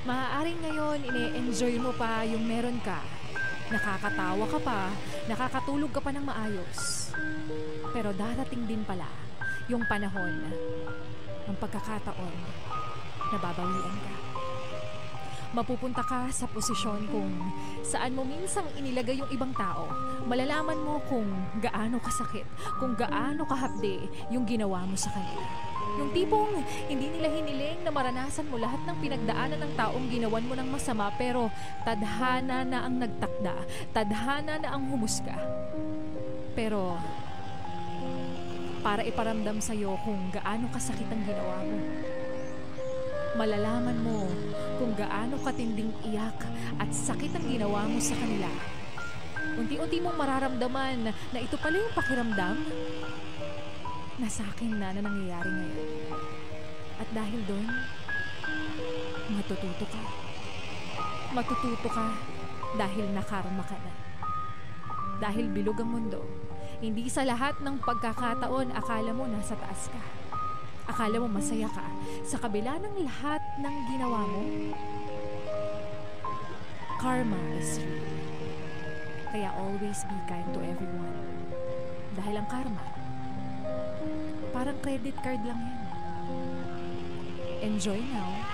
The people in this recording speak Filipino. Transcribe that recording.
Maaaring ngayon ine-enjoy mo pa yung meron ka. Nakakatawa ka pa, nakakatulog ka pa ng maayos. Pero darating din pala yung panahon, ang pagkakataon na babawian ka. Mapupunta ka sa posisyon kung saan mo minsang inilagay yung ibang tao. Malalaman mo kung gaano kasakit, kung gaano kahapde yung ginawa mo sa kanila. Yung tipong hindi nila hiniling na maranasan mo lahat ng pinagdaanan ng taong ginawan mo ng masama, pero tadhana na ang nagtakda, tadhana na ang humusga. Pero para iparamdam sa'yo kung gaano kasakit ang ginawa mo, malalaman mo kung gaano katinding iyak at sakit ang ginawa mo sa kanila. Unti-unti mong mararamdaman na ito pala yung pakiramdam na sa akin na nangyayari ngayon. At dahil doon, matututo ka. Matututo ka dahil nakarma ka na. Dahil bilog ang mundo, hindi sa lahat ng pagkakataon akala mo nasa taas ka. Akala mo masaya ka sa kabila ng lahat ng ginawa mo. Karma is real. Kaya always be kind to everyone. Dahil ang karma, parang credit card lang yan. Enjoy now.